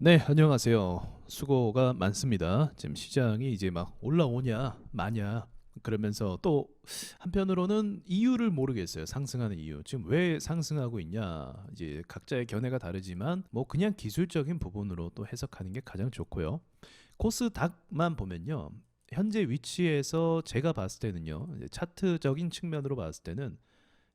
네, 안녕하세요. 수고가 많습니다. 지금 시장이 이제 막 올라오냐, 마냐, 그러면서 또 한편으로는 이유를 모르겠어요. 상승하는 이유. 지금 왜 상승하고 있냐. 이제 각자의 견해가 다르지만 뭐 그냥 기술적인 부분으로 또 해석하는 게 가장 좋고요. 코스닥만 보면요. 현재 위치에서 제가 봤을 때는요. 이제 차트적인 측면으로 봤을 때는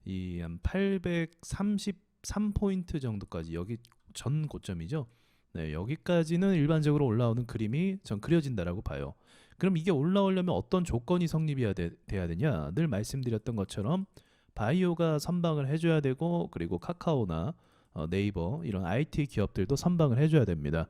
이 한 833포인트 정도까지 여기 전 고점이죠. 네, 여기까지는 일반적으로 올라오는 그림이 전 그려진다라고 봐요. 그럼 이게 올라오려면 어떤 조건이 성립해야 돼야 되냐? 늘 말씀드렸던 것처럼 바이오가 선방을 해줘야 되고 그리고 카카오나 네이버 이런 IT 기업들도 선방을 해줘야 됩니다.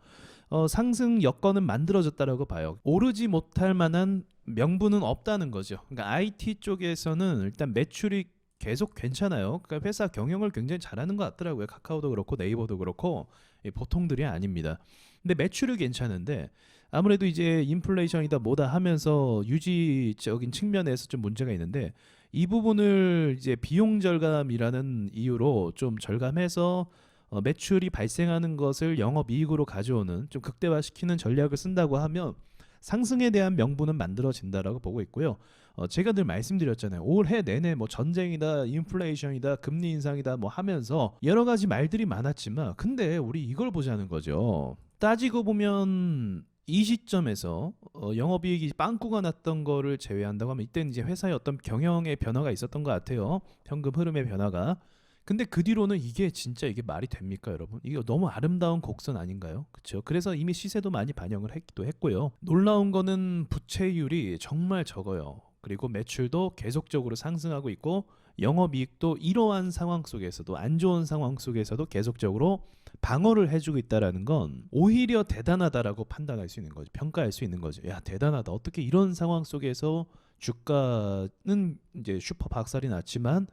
상승 여건은 만들어졌다라고 봐요. 오르지 못할 만한 명분은 없다는 거죠. 그러니까 IT 쪽에서는 일단 매출이 계속 괜찮아요. 그러니까 회사 경영을 굉장히 잘하는 것 같더라고요. 카카오도 그렇고 네이버도 그렇고 보통들이 아닙니다. 근데 매출이 괜찮은데 아무래도 이제 인플레이션이다 뭐다 하면서 유지적인 측면에서 좀 문제가 있는데 이 부분을 이제 비용 절감이라는 이유로 좀 절감해서 매출이 발생하는 것을 영업이익으로 가져오는 좀 극대화시키는 전략을 쓴다고 하면 상승에 대한 명분은 만들어진다라고 보고 있고요. 제가 늘 말씀드렸잖아요. 올해 내내 뭐 전쟁이다, 인플레이션이다, 금리 인상이다 뭐 하면서 여러 가지 말들이 많았지만 근데 우리 이걸 보자는 거죠. 따지고 보면 이 시점에서 영업이익이 빵꾸가 났던 거를 제외한다고 하면 이때는 이제 회사의 어떤 경영의 변화가 있었던 것 같아요. 현금 흐름의 변화가. 근데 그 뒤로는 이게 진짜 이게 말이 됩니까, 여러분? 이게 너무 아름다운 곡선 아닌가요? 그렇죠? 그래서 이미 시세도 많이 반영을 했기도 했고요. 놀라운 거는 부채율이 정말 적어요. 그리고 매출도 계속적으로 상승하고 있고 영업이익도 이러한 상황 속에서도 안 좋은 상황 속에서도 계속적으로 방어를 해주고 있다라는 건 오히려 대단하다라고 판단할 수 있는 거죠. 평가할 수 있는 거죠. 야, 대단하다. 어떻게 이런 상황 속에서 주가는 이제 슈퍼 박살이 났지만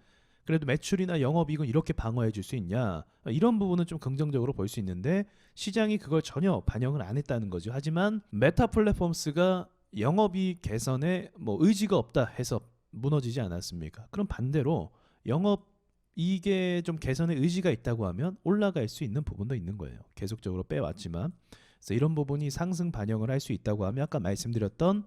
그래도 매출이나 영업이익은 이렇게 방어해 줄 수 있냐, 이런 부분은 좀 긍정적으로 볼 수 있는데 시장이 그걸 전혀 반영을 안 했다는 거죠. 하지만 메타 플랫폼스가 영업이익 개선에 뭐 의지가 없다 해서 무너지지 않았습니까? 그럼 반대로 영업이익에 좀 개선의 의지가 있다고 하면 올라갈 수 있는 부분도 있는 거예요. 계속적으로 빼왔지만 그래서 이런 부분이 상승 반영을 할 수 있다고 하면 아까 말씀드렸던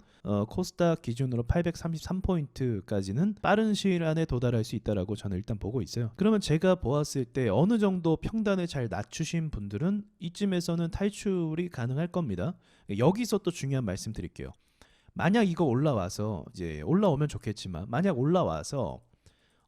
코스닥 기준으로 833포인트까지는 빠른 시일 안에 도달할 수 있다라고 저는 일단 보고 있어요. 그러면 제가 보았을 때 어느 정도 평단을 잘 낮추신 분들은 이쯤에서는 탈출이 가능할 겁니다. 여기서 또 중요한 말씀 드릴게요. 만약 이거 올라와서 이제 올라오면 좋겠지만 만약 올라와서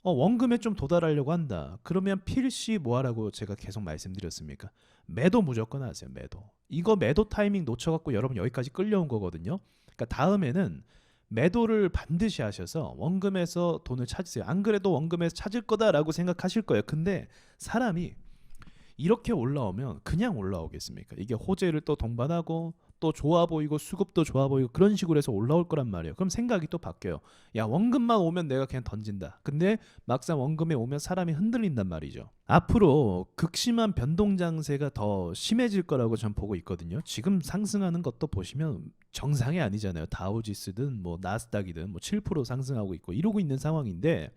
원금에 좀 도달하려고 한다. 그러면 필시 뭐 하라고 제가 계속 말씀드렸습니까? 매도 무조건 하세요. 매도. 이거 매도 타이밍 놓쳐갖고 여러분 여기까지 끌려온 거거든요. 그러니까 다음에는 매도를 반드시 하셔서 원금에서 돈을 찾으세요. 안 그래도 원금에서 찾을 거다라고 생각하실 거예요. 근데 사람이 이렇게 올라오면 그냥 올라오겠습니까? 이게 호재를 또 동반하고 또 좋아 보이고 수급도 좋아 보이고 그런 식으로 해서 올라올 거란 말이에요. 그럼 생각이 또 바뀌어요. 야, 원금만 오면 내가 그냥 던진다. 근데 막상 원금에 오면 사람이 흔들린단 말이죠. 앞으로 극심한 변동 장세가 더 심해질 거라고 전 보고 있거든요. 지금 상승하는 것도 보시면 정상이 아니잖아요. 다우지수든 뭐 나스닥이든 뭐 7% 상승하고 있고 이러고 있는 상황인데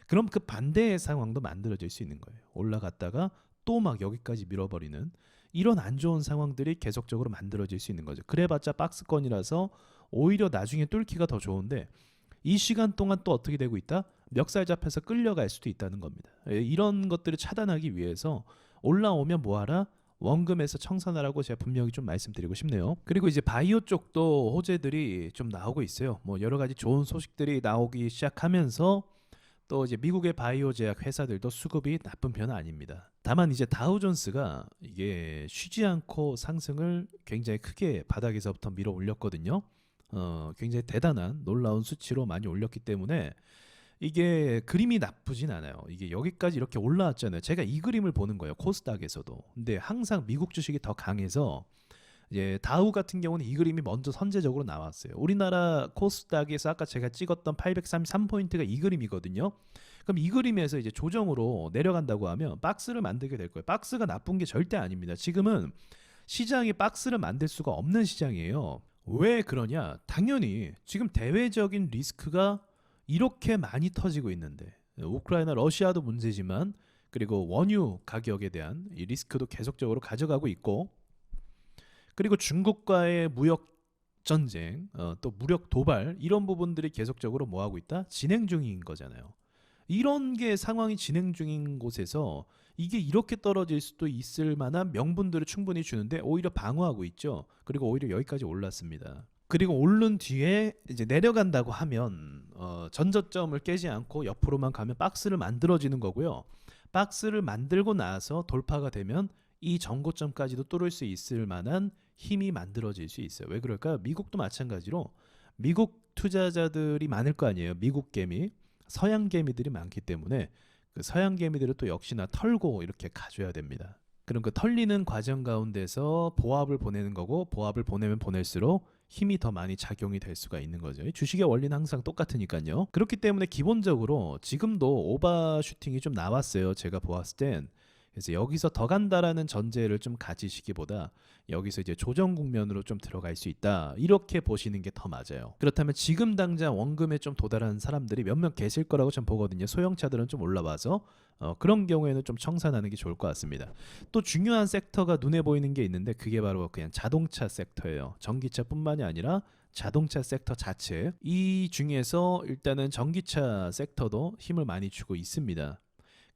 그럼 그 반대의 상황도 만들어질 수 있는 거예요. 올라갔다가 또 막 여기까지 밀어버리는 이런 안 좋은 상황들이 계속적으로 만들어질 수 있는 거죠. 그래봤자 박스권이라서 오히려 나중에 뚫기가 더 좋은데 이 시간 동안 또 어떻게 되고 있다? 멱살 잡혀서 끌려갈 수도 있다는 겁니다. 이런 것들을 차단하기 위해서 올라오면 뭐하라? 원금에서 청산하라고 제가 분명히 좀 말씀드리고 싶네요. 그리고 이제 바이오 쪽도 호재들이 좀 나오고 있어요. 뭐 여러 가지 좋은 소식들이 나오기 시작하면서 또 이제 미국의 바이오 제약 회사들도 수급이 나쁜 편은 아닙니다. 다만 이제 다우존스가 이게 쉬지 않고 상승을 굉장히 크게 바닥에서부터 밀어 올렸거든요. 굉장히 대단한 놀라운 수치로 많이 올렸기 때문에 이게 그림이 나쁘진 않아요. 이게 여기까지 이렇게 올라왔잖아요. 제가 이 그림을 보는 거예요. 코스닥에서도. 근데 항상 미국 주식이 더 강해서 이제 다우 같은 경우는 이 그림이 먼저 선제적으로 나왔어요. 우리나라 코스닥에서 아까 제가 찍었던 833포인트가 이 그림이거든요. 그럼 이 그림에서 이제 조정으로 내려간다고 하면 박스를 만들게 될 거예요. 박스가 나쁜 게 절대 아닙니다. 지금은 시장이 박스를 만들 수가 없는 시장이에요. 왜 그러냐? 당연히 지금 대외적인 리스크가 이렇게 많이 터지고 있는데 우크라이나 러시아도 문제지만 그리고 원유 가격에 대한 이 리스크도 계속적으로 가져가고 있고 그리고 중국과의 무역 전쟁, 또 무력 도발 이런 부분들이 계속적으로 뭐 하고 있다? 진행 중인 거잖아요. 이런 게 상황이 진행 중인 곳에서 이게 이렇게 떨어질 수도 있을 만한 명분들을 충분히 주는데 오히려 방어하고 있죠. 그리고 오히려 여기까지 올랐습니다. 그리고 오른 뒤에 이제 내려간다고 하면 전저점을 깨지 않고 옆으로만 가면 박스를 만들어지는 거고요. 박스를 만들고 나서 돌파가 되면 이 전고점까지도 뚫을 수 있을 만한 힘이 만들어질 수 있어요. 왜 그럴까? 미국도 마찬가지로 미국 투자자들이 많을 거 아니에요. 미국 개미, 서양 개미들이 많기 때문에 그 서양 개미들을 또 역시나 털고 이렇게 가줘야 됩니다. 그럼 그 털리는 과정 가운데서 보합을 보내는 거고, 보합을 보내면 보낼수록 힘이 더 많이 작용이 될 수가 있는 거죠. 주식의 원리는 항상 똑같으니까요. 그렇기 때문에 기본적으로 지금도 오버슈팅이 좀 나왔어요. 제가 보았을 땐. 그래서 여기서 더 간다라는 전제를 좀 가지시기보다 여기서 이제 조정 국면으로 좀 들어갈 수 있다, 이렇게 보시는 게 더 맞아요. 그렇다면 지금 당장 원금에 좀 도달한 사람들이 몇몇 계실 거라고 좀 보거든요. 소형차들은 좀 올라와서 그런 경우에는 좀 청산하는 게 좋을 것 같습니다. 또 중요한 섹터가 눈에 보이는 게 있는데 그게 바로 그냥 자동차 섹터예요. 전기차뿐만이 아니라 자동차 섹터 자체, 이 중에서 일단은 전기차 섹터도 힘을 많이 주고 있습니다.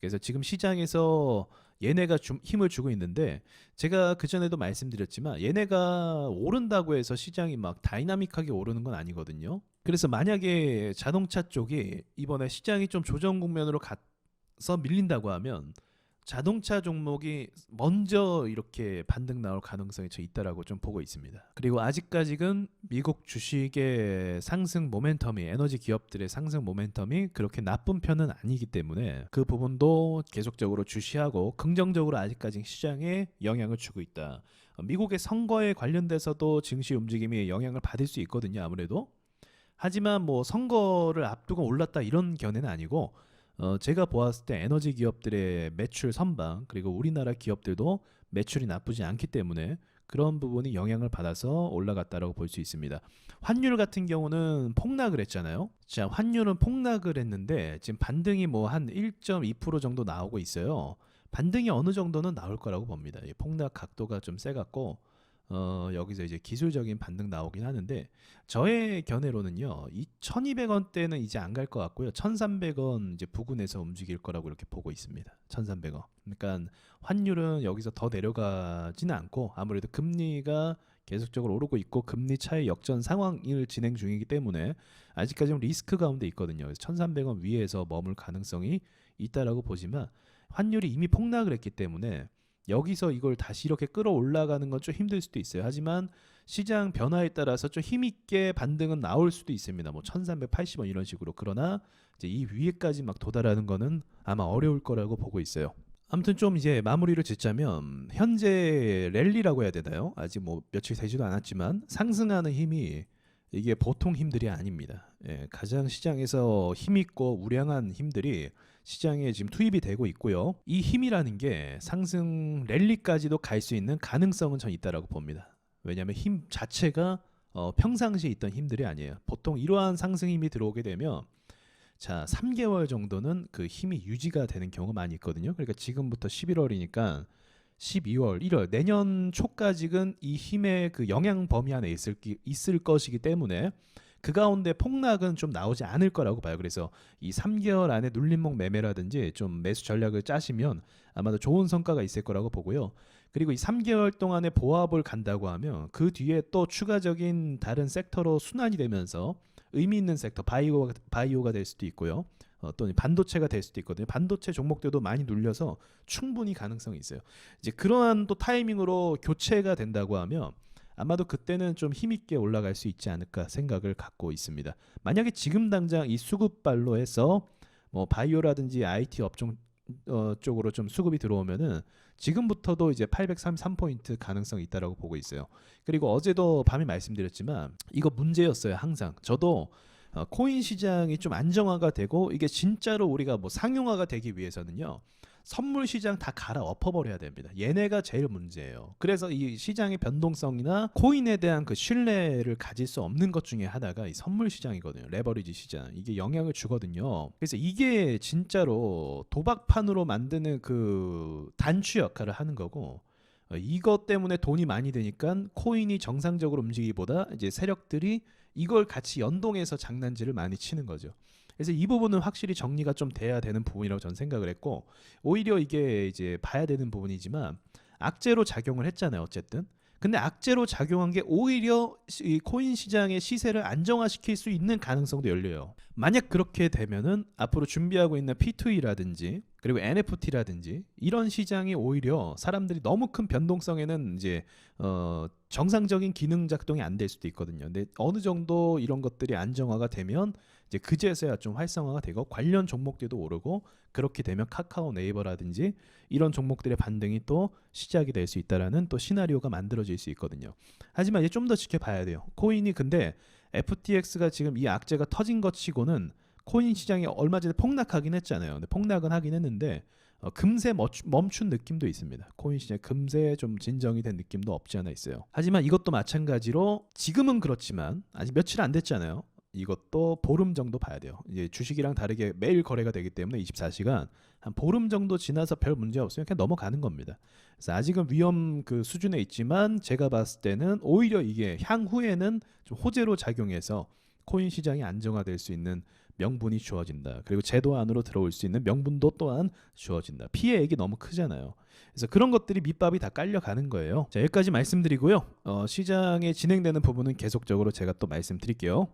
그래서 지금 시장에서 얘네가 힘을 주고 있는데, 제가 그전에도 말씀드렸지만 얘네가 오른다고 해서 시장이 막 다이나믹하게 오르는 건 아니거든요. 그래서 만약에 자동차 쪽이 이번에 시장이 좀 조정 국면으로 가서 밀린다고 하면 자동차 종목이 먼저 이렇게 반등 나올 가능성이 저 있다라고 좀 보고 있습니다. 그리고 아직까지는 미국 주식의 상승 모멘텀이, 에너지 기업들의 상승 모멘텀이 그렇게 나쁜 편은 아니기 때문에 그 부분도 계속적으로 주시하고 긍정적으로 아직까지 시장에 영향을 주고 있다. 미국의 선거에 관련돼서도 증시 움직임이 영향을 받을 수 있거든요, 아무래도. 하지만 뭐 선거를 앞두고 올랐다 이런 견해는 아니고, 제가 보았을 때 에너지 기업들의 매출 선방, 그리고 우리나라 기업들도 매출이 나쁘지 않기 때문에 그런 부분이 영향을 받아서 올라갔다라고 볼 수 있습니다. 환율 같은 경우는 폭락을 했잖아요. 자, 환율은 폭락을 했는데 지금 반등이 뭐 한 1.2% 정도 나오고 있어요. 반등이 어느 정도는 나올 거라고 봅니다. 이 폭락 각도가 좀 세갖고 여기서 이제 기술적인 반등 나오긴 하는데, 저의 견해로는요, 이 1200원대는 이제 안 갈 것 같고요, 1300원 이제 부근에서 움직일 거라고 이렇게 보고 있습니다. 1300원. 그러니까 환율은 여기서 더 내려가지는 않고, 아무래도 금리가 계속적으로 오르고 있고 금리 차이 역전 상황을 진행 중이기 때문에 아직까지는 리스크 가운데 있거든요. 그래서 1300원 위에서 머물 가능성이 있다라고 보지만, 환율이 이미 폭락을 했기 때문에 여기서 이걸 다시 이렇게 끌어올라가는 건 좀 힘들 수도 있어요. 하지만 시장 변화에 따라서 좀 힘있게 반등은 나올 수도 있습니다. 뭐 1380원 이런 식으로. 그러나 이제 이 위에까지 막 도달하는 거는 아마 어려울 거라고 보고 있어요. 아무튼 좀 이제 마무리를 짓자면, 현재 랠리라고 해야 되나요? 아직 뭐 며칠 되지도 않았지만 상승하는 힘이 이게 보통 힘들이 아닙니다. 예, 가장 시장에서 힘있고 우량한 힘들이 시장에 지금 투입이 되고 있고요. 이 힘이라는 게 상승 랠리까지도 갈 수 있는 가능성은 전 있다라고 봅니다. 왜냐하면 힘 자체가 평상시에 있던 힘들이 아니에요. 보통 이러한 상승 힘이 들어오게 되면 자 3개월 정도는 그 힘이 유지가 되는 경우가 많이 있거든요. 그러니까 지금부터 11월이니까 12월, 1월, 내년 초까지는 이 힘의 그 영향 범위 안에 있을 것이기 때문에 그 가운데 폭락은 좀 나오지 않을 거라고 봐요. 그래서 이 3개월 안에 눌림목 매매라든지 좀 매수 전략을 짜시면 아마도 좋은 성과가 있을 거라고 보고요. 그리고 이 3개월 동안에 보합을 간다고 하면 그 뒤에 또 추가적인 다른 섹터로 순환이 되면서 의미 있는 섹터, 바이오가 될 수도 있고요. 또 반도체가 될 수도 있거든요. 반도체 종목들도 많이 눌려서 충분히 가능성이 있어요. 이제 그러한 또 타이밍으로 교체가 된다고 하면 아마도 그때는 좀 힘있게 올라갈 수 있지 않을까 생각을 갖고 있습니다. 만약에 지금 당장 이 수급발로 해서 뭐 바이오라든지 IT 업종 쪽으로 좀 수급이 들어오면은 지금부터도 이제 833포인트 가능성이 있다라고 보고 있어요. 그리고 어제도 밤에 말씀드렸지만 이거 문제였어요. 항상 저도 코인 시장이 좀 안정화가 되고 이게 진짜로 우리가 뭐 상용화가 되기 위해서는요, 선물 시장 다 갈아 엎어버려야 됩니다. 얘네가 제일 문제예요. 그래서 이 시장의 변동성이나 코인에 대한 그 신뢰를 가질 수 없는 것 중에 하나가 이 선물 시장이거든요. 레버리지 시장. 이게 영향을 주거든요. 그래서 이게 진짜로 도박판으로 만드는 그 단추 역할을 하는 거고, 이것 때문에 돈이 많이 되니까 코인이 정상적으로 움직이기보다 이제 세력들이 이걸 같이 연동해서 장난질을 많이 치는 거죠. 그래서 이 부분은 확실히 정리가 좀 돼야 되는 부분이라고 저는 생각을 했고, 오히려 이게 이제 봐야 되는 부분이지만 악재로 작용을 했잖아요. 어쨌든. 근데 악재로 작용한 게 오히려 이 코인 시장의 시세를 안정화시킬 수 있는 가능성도 열려요. 만약 그렇게 되면은 앞으로 준비하고 있는 P2E라든지 그리고 NFT라든지 이런 시장이 오히려 사람들이 너무 큰 변동성에는 이제 정상적인 기능 작동이 안 될 수도 있거든요. 근데 어느 정도 이런 것들이 안정화가 되면 이제 그제서야 좀 활성화가 되고 관련 종목들도 오르고, 그렇게 되면 카카오, 네이버라든지 이런 종목들의 반등이 또 시작이 될 수 있다라는 또 시나리오가 만들어질 수 있거든요. 하지만 이제 좀 더 지켜봐야 돼요. 코인이 근데 FTX가 지금 이 악재가 터진 것 치고는 코인 시장이 얼마 전에 폭락하긴 했잖아요. 근데 폭락은 하긴 했는데 금세 멈춘 느낌도 있습니다. 코인 시장 금세 좀 진정이 된 느낌도 없지 않아 있어요. 하지만 이것도 마찬가지로 지금은 그렇지만 아직 며칠 안 됐잖아요. 이것도 보름 정도 봐야 돼요. 이제 주식이랑 다르게 매일 거래가 되기 때문에 24시간 한 보름 정도 지나서 별 문제 없으면 그냥 넘어가는 겁니다. 그래서 아직은 위험 그 수준에 있지만 제가 봤을 때는 오히려 이게 향후에는 좀 호재로 작용해서 코인 시장이 안정화될 수 있는 명분이 주어진다. 그리고 제도 안으로 들어올 수 있는 명분도 또한 주어진다. 피해액이 너무 크잖아요. 그래서 그런 것들이 밑밥이 다 깔려가는 거예요. 자, 여기까지 말씀드리고요. 시장에 진행되는 부분은 계속적으로 제가 또 말씀드릴게요.